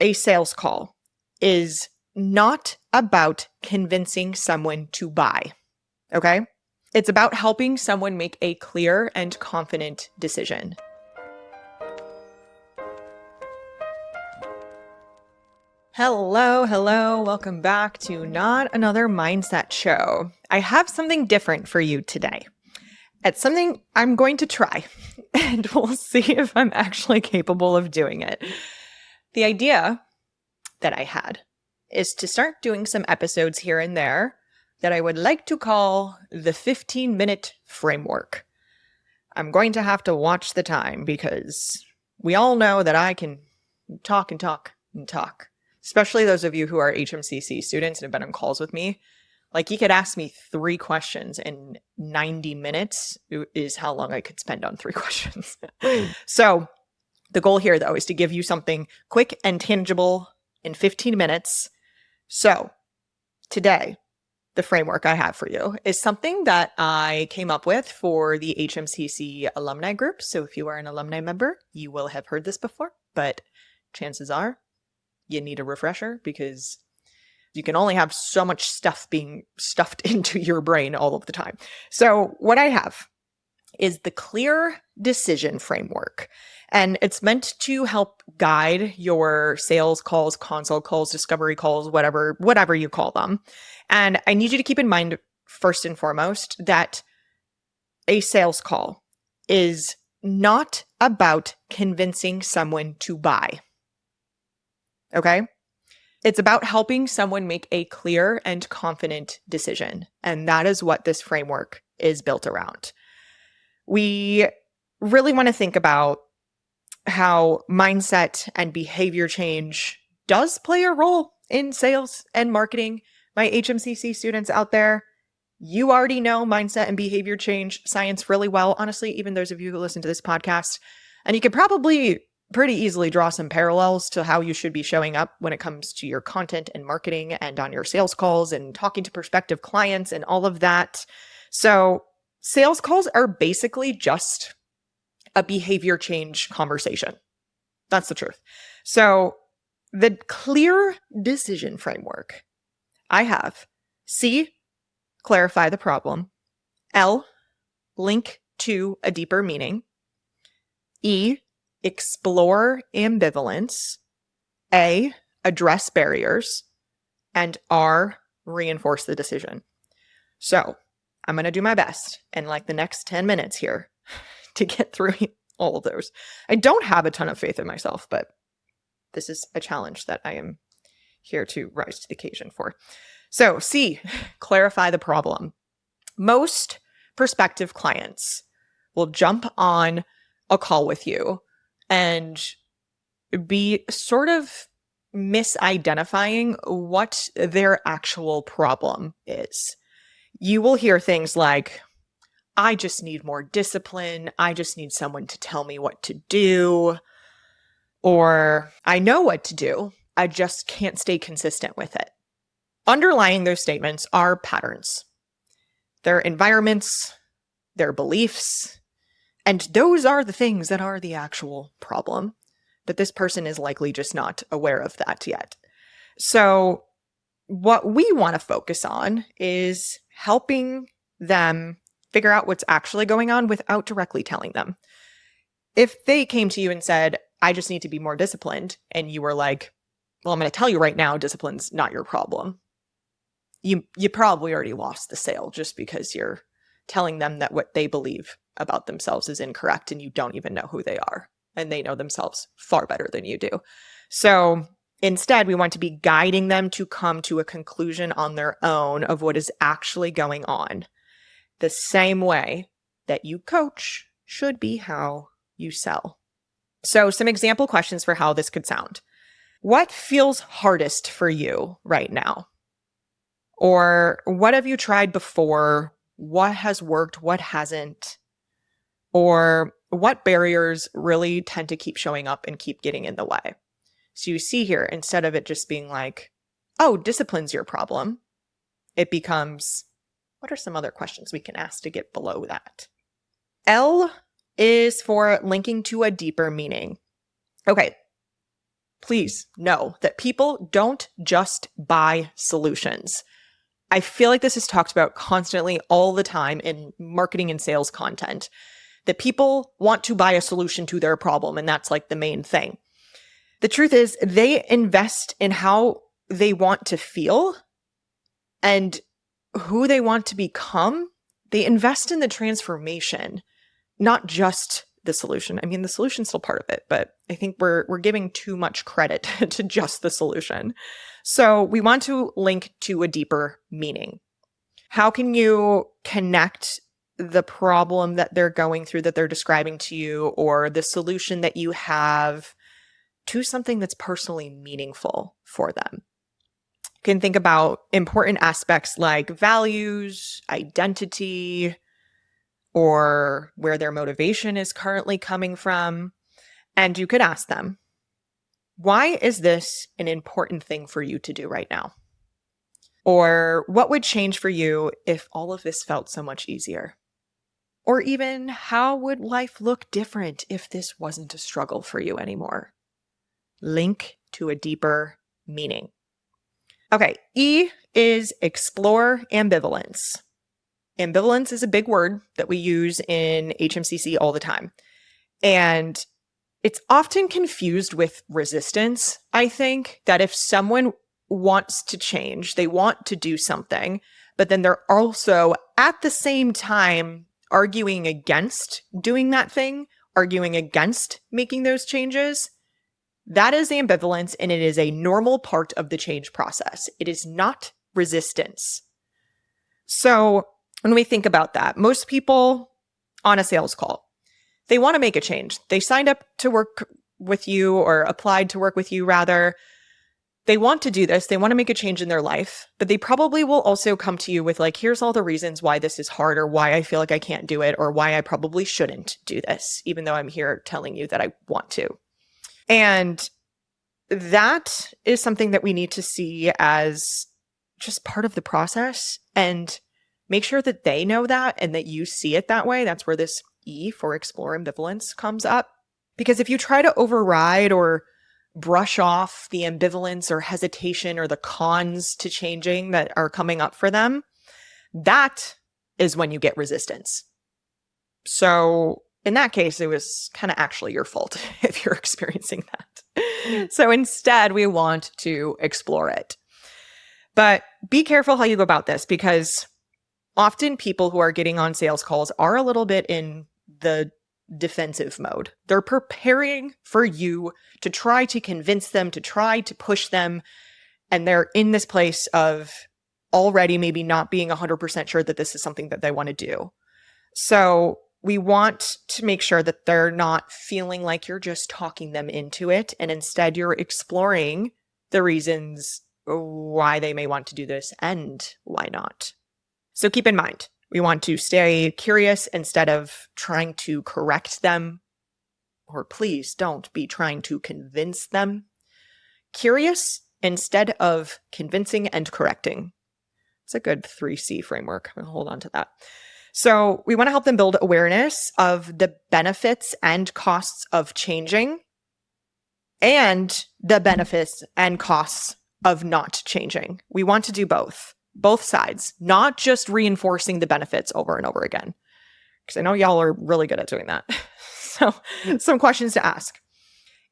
a sales call is not about convincing someone to buy, okay? It's about helping someone make a clear and confident decision. Hello, welcome back to Not Another Mindset Show. I have something different for you today. It's something I'm going to try, and we'll see if I'm actually capable of doing it. The idea that I had is to start doing some episodes here and there that I would like to call the 15-minute framework. I'm going to have to watch the time because we all know that I can talk and talk and talk, especially those of you who are HMCC students and have been on calls with me. Like, you could ask me 3 questions and 90 minutes is how long I could spend on 3 questions. So the goal here, though, is to give you something quick and tangible in 15 minutes. So today, the framework I have for you is something that I came up with for the HMCC alumni group. So if you are an alumni member, you will have heard this before, but chances are you need a refresher because you can only have so much stuff being stuffed into your brain all of the time. So what I have is the clear decision framework. And it's meant to help guide your sales calls, consult calls, discovery calls, whatever you call them. And I need you to keep in mind, first and foremost, that a sales call is not about convincing someone to buy. Okay? It's about helping someone make a clear and confident decision. And that is what this framework is built around. We really want to think about how mindset and behavior change does play a role in sales and marketing. My HMCC students out there, you already know mindset and behavior change science really well. Honestly, even those of you who listen to this podcast, and you could probably pretty easily draw some parallels to how you should be showing up when it comes to your content and marketing and on your sales calls and talking to prospective clients and all of that. So sales calls are basically just a behavior change conversation. That's the truth. So the clear decision framework I have: C, clarify the problem; L, link to a deeper meaning; E, explore ambivalence; A, address barriers; and R, reinforce the decision. So I'm going to do my best in like the next 10 minutes here to get through all of those. I don't have a ton of faith in myself, but this is a challenge that I am here to rise to the occasion for. So C, clarify the problem. Most prospective clients will jump on a call with you and be sort of misidentifying what their actual problem is. You will hear things like, I just need more discipline. I just need someone to tell me what to do. Or, I know what to do. I just can't stay consistent with it. Underlying those statements are patterns, their environments, their beliefs, and those are the things that are the actual problem. But this person is likely just not aware of that yet. So what we want to focus on is helping them figure out what's actually going on without directly telling them. If they came to you and said, I just need to be more disciplined, and you were like, well, I'm going to tell you right now, discipline's not your problem. You probably already lost the sale just because you're telling them that what they believe about themselves is incorrect and you don't even know who they are. And they know themselves far better than you do. So instead, we want to be guiding them to come to a conclusion on their own of what is actually going on. The same way that you coach should be how you sell. So some example questions for how this could sound. What feels hardest for you right now? Or what have you tried before? What has worked? What hasn't? Or what barriers really tend to keep showing up and keep getting in the way? So you see here, instead of it just being like, oh, discipline's your problem, it becomes, what are some other questions we can ask to get below that? L is for linking to a deeper meaning. Okay, please know that people don't just buy solutions. I feel like this is talked about constantly all the time in marketing and sales content, that people want to buy a solution to their problem, and that's like the main thing. The truth is, they invest in how they want to feel and who they want to become. They invest in the transformation, not just the solution. I mean, the solution's still part of it, but I think we're giving too much credit to just the solution. So we want to link to a deeper meaning. How can you connect the problem that they're going through, that they're describing to you, or the solution that you have, to something that's personally meaningful for them? You can think about important aspects like values, identity, or where their motivation is currently coming from. And you could ask them, why is this an important thing for you to do right now? Or what would change for you if all of this felt so much easier? Or even, how would life look different if this wasn't a struggle for you anymore? Link to a deeper meaning. Okay, E is explore ambivalence. Ambivalence is a big word that we use in HMCC all the time. And it's often confused with resistance. I think that if someone wants to change, they want to do something, but then they're also at the same time arguing against doing that thing, arguing against making those changes, that is ambivalence, and it is a normal part of the change process. It is not resistance. So when we think about that, most people on a sales call, they want to make a change. They signed up to work with you, or applied to work with you rather. They want to do this. They want to make a change in their life, but they probably will also come to you with like, here's all the reasons why this is hard, or why I feel like I can't do it, or why I probably shouldn't do this, even though I'm here telling you that I want to. And that is something that we need to see as just part of the process, and make sure that they know that and that you see it that way. That's where this E for explore ambivalence comes up. Because if you try to override or brush off the ambivalence or hesitation or the cons to changing that are coming up for them, that is when you get resistance. So in that case, it was kind of actually your fault if you're experiencing that. So instead, we want to explore it. But be careful how you go about this, because often people who are getting on sales calls are a little bit in the defensive mode. They're preparing for you to try to convince them, to try to push them. And they're in this place of already maybe not being 100% sure that this is something that they want to do. So we want to make sure that they're not feeling like you're just talking them into it. And instead, you're exploring the reasons why they may want to do this and why not. So keep in mind, we want to stay curious instead of trying to correct them, or please don't be trying to convince them. Curious instead of convincing and correcting. It's a good 3C framework. I'll hold on to that. So we want to help them build awareness of the benefits and costs of changing, and the benefits and costs of not changing. We want to do both sides, not just reinforcing the benefits over and over again. Because I know y'all are really good at doing that. So some questions to ask.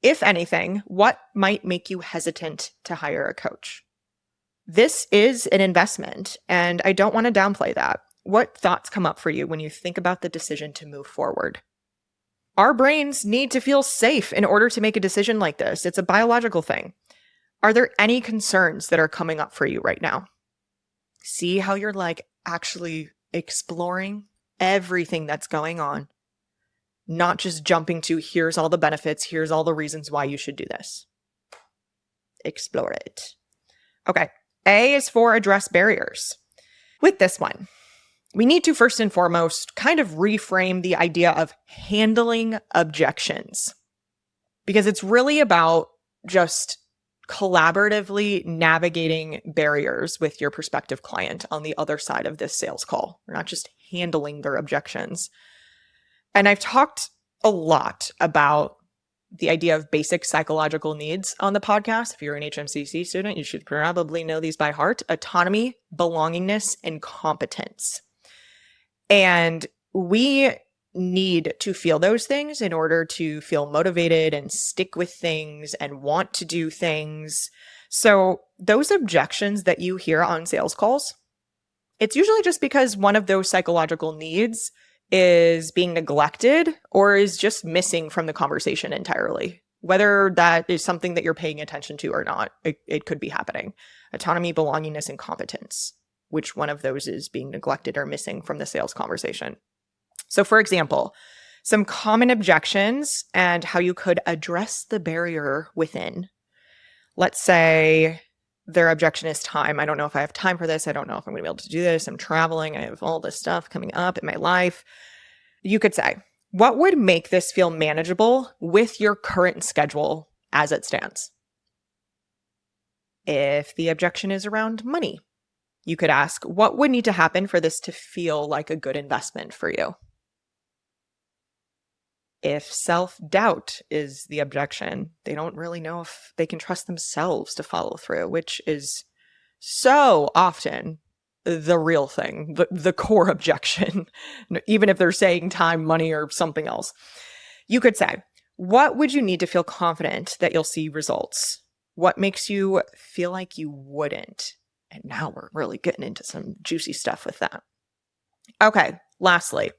If anything, what might make you hesitant to hire a coach? This is an investment, and I don't want to downplay that. What thoughts come up for you when you think about the decision to move forward? Our brains need to feel safe in order to make a decision like this. It's a biological thing. Are there any concerns that are coming up for you right now? See how you're like actually exploring everything that's going on, not just jumping to here's all the benefits, here's all the reasons why you should do this. Explore it. Okay. A is for address barriers. With this one, we need to first and foremost kind of reframe the idea of handling objections, because it's really about just collaboratively navigating barriers with your prospective client on the other side of this sales call. We're not just handling their objections. And I've talked a lot about the idea of basic psychological needs on the podcast. If you're an HMCC student, you should probably know these by heart: autonomy, belongingness, and competence. And we need to feel those things in order to feel motivated and stick with things and want to do things. So those objections that you hear on sales calls, it's usually just because one of those psychological needs is being neglected or is just missing from the conversation entirely. Whether that is something that you're paying attention to or not, it could be happening. Autonomy, belongingness, and competence. Which one of those is being neglected or missing from the sales conversation? So for example, some common objections and how you could address the barrier within. Let's say their objection is time. I don't know if I have time for this. I don't know if I'm going to be able to do this. I'm traveling. I have all this stuff coming up in my life. You could say, what would make this feel manageable with your current schedule as it stands? If the objection is around money, you could ask, what would need to happen for this to feel like a good investment for you? If self-doubt is the objection, they don't really know if they can trust themselves to follow through, which is so often the real thing, the core objection, even if they're saying time, money, or something else. You could say, what would you need to feel confident that you'll see results? What makes you feel like you wouldn't? And now we're really getting into some juicy stuff with that. Okay, lastly,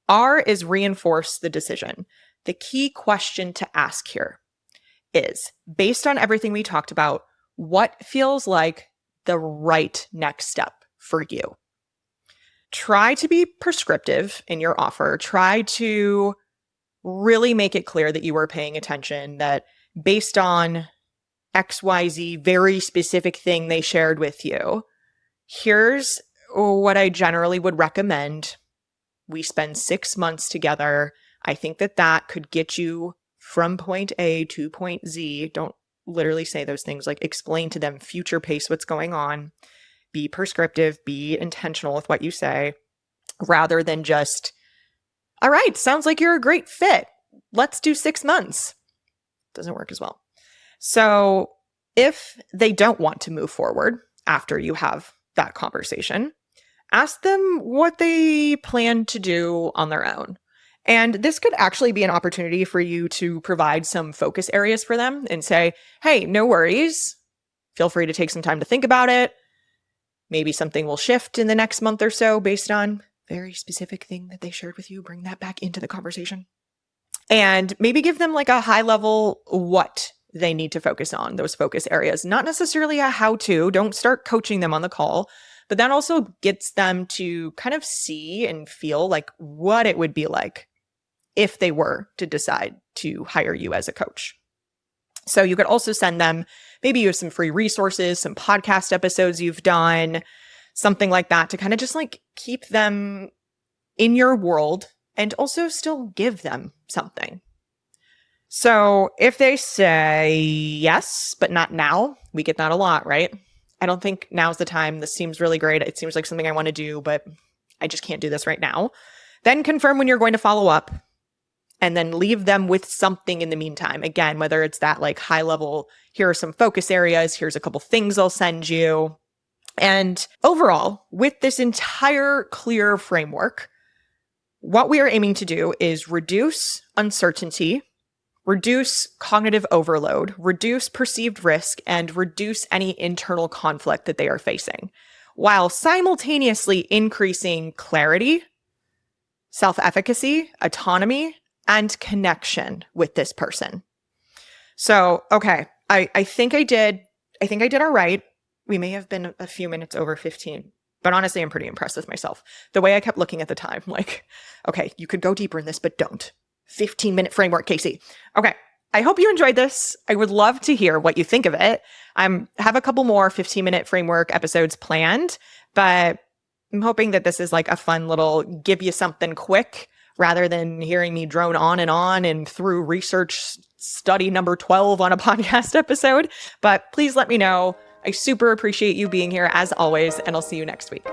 R is reinforce the decision. The key question to ask here is, based on everything we talked about, what feels like the right next step for you? Try to be prescriptive in your offer. Try to really make it clear that you are paying attention, that based on XYZ very specific thing they shared with you, here's what I generally would recommend. We spend 6 months together. I think that could get you from point A to point Z. Don't literally say those things, like explain to them, future pace what's going on. Be prescriptive, be intentional with what you say, rather than just, all right, sounds like you're a great fit. Let's do 6 months. Doesn't work as well. So if they don't want to move forward after you have that conversation, ask them what they plan to do on their own. And this could actually be an opportunity for you to provide some focus areas for them and say, hey, no worries. Feel free to take some time to think about it. Maybe something will shift in the next month or so based on very specific thing that they shared with you. Bring that back into the conversation. And maybe give them like a high level what they need to focus on, those focus areas. Not necessarily a how-to. Don't start coaching them on the call. But that also gets them to kind of see and feel like what it would be like if they were to decide to hire you as a coach. So you could also send them, maybe you have some free resources, some podcast episodes you've done, something like that, to kind of just like keep them in your world and also still give them something. So if they say yes, but not now, we get that a lot, right? I don't think now's the time. This seems really great. It seems like something I want to do, but I just can't do this right now. Then confirm when you're going to follow up, and then leave them with something in the meantime. Again, whether it's that like high level, here are some focus areas, here's a couple things I'll send you. And overall, with this entire clear framework, what we are aiming to do is reduce uncertainty, reduce cognitive overload, reduce perceived risk, and reduce any internal conflict that they are facing, while simultaneously increasing clarity, self-efficacy, autonomy, and connection with this person. So, okay, I think I did all right. We may have been a few minutes over 15, but honestly, I'm pretty impressed with myself. The way I kept looking at the time, like, okay, you could go deeper in this, but don't. 15-minute framework, Kasey. Okay, I hope you enjoyed this. I would love to hear what you think of it. I have a couple more 15-minute framework episodes planned, but I'm hoping that this is like a fun little give you something quick rather than hearing me drone on and through research study number 12 on a podcast episode. But please let me know. I super appreciate you being here as always, and I'll see you next week.